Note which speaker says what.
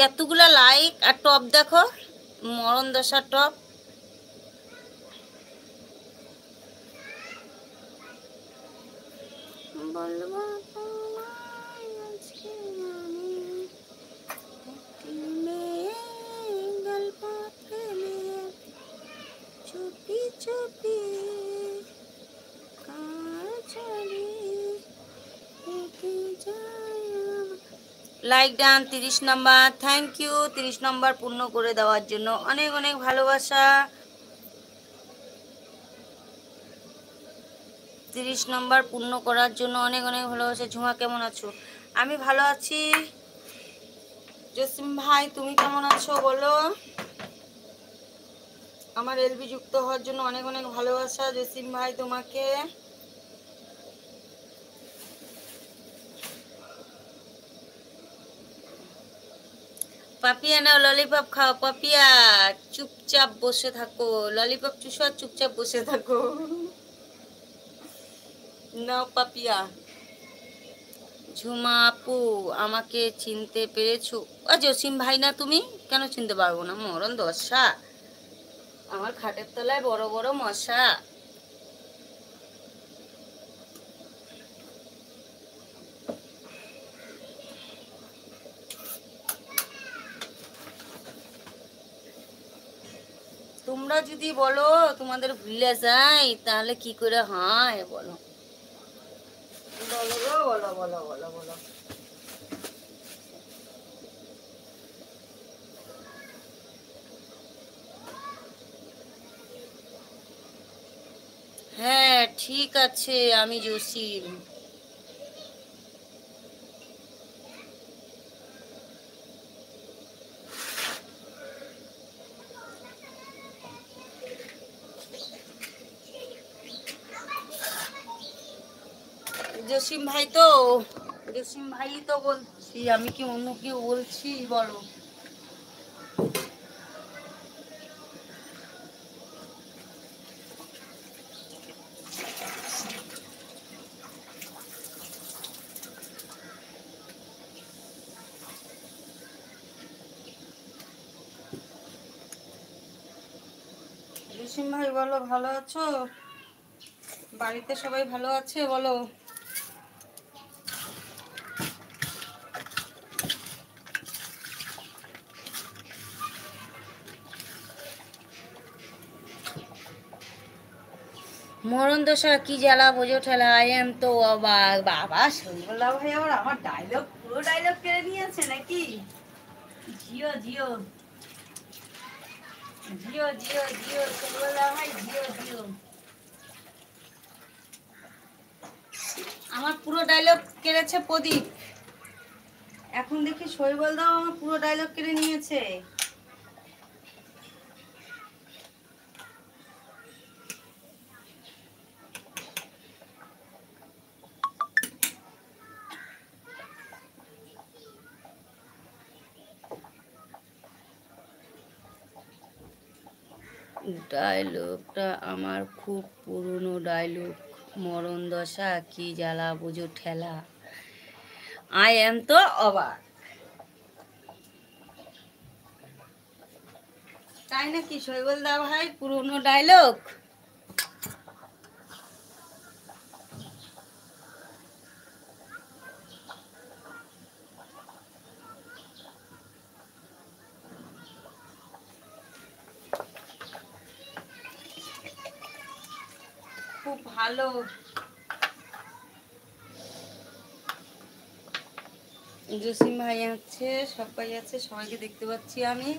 Speaker 1: এতগুলা লাইক আর টপ দেখো, মরণ দশার টপ। বলবো তোমায় আজকে আমি একটি মেয়ে গল্প প্রেমে চুপি চুপি কার চলে হেঁটে যায় like done 30 number. Thank you 30 number পূর্ণ করে দেওয়ার জন্য, অনেক অনেক ভালোবাসা। 30 নম্বর পূর্ণ করার জন্য অনেক অনেক ভালোবাসা। ঝুমা কেমন আছো? আমি ভালো আছি। জসিম ভাই তুমি কেমন আছো বলো? আমার এলবি যুক্ত হওয়ার জন্য অনেক অনেক ভালোবাসা জসিম ভাই তোমাকে। পাপিয়া নাও, ললিপপ খাও। পাপিয়া চুপচাপ বসে থাকো, ললিপপ চুষো আর চুপচাপ বসে থাকো। নাও পাপিয়া। ঝুমা আপু আমাকে চিনতে পেরেছো? জসিম ভাই না তুমি? কেন চিনতে পারবো না? মরণ দশা, আমার খাটের তলায় বড় বড় মশা। তোমরা যদি বলো তোমাদের ভুলে যাই তাহলে কি করে হয় বলো? বলো গো, বলো বলো বলো বলো। হ্যাঁ ঠিক আছে, আমি জসিম। জসিম ভাই তো, জসিম ভাই তো বলছি, আমি কি অন্য কেউ বলছি বলো? জসিম ভাই বলো, ভালো আছো? বাড়িতে সবাই ভালো আছে বলো? মরণ দশা কি জ্বালা বোঝো ঠেলা, আই এম তো অবাক। বাবা শৈবলা ভাই আবার আমার ডায়লগ, পুরো ডায়লগ কেড়ে নিয়েছে নাকি? জিও জিও জিও জিও জিও শৈবলা ভাই, জিও জিও। আমার পুরো ডায়লগ কেড়েছে প্রদীপ। এখন দেখি শৈবল দাও আমার পুরো ডায়লগ কেড়ে নিয়েছে। ডায়লগটা আমার খুব পুরনো ডায়লগ। মরণ দশা কি জ্বালা বোঝো ঠেলা, আই এম তো অবাক। তাই নাকি শৈবল দা ভাই, পুরনো ডায়লগ? খুব ভালো। জসিম ভাই আছে, সবাই আছে, সবাইকে দেখতে পাচ্ছি আমি।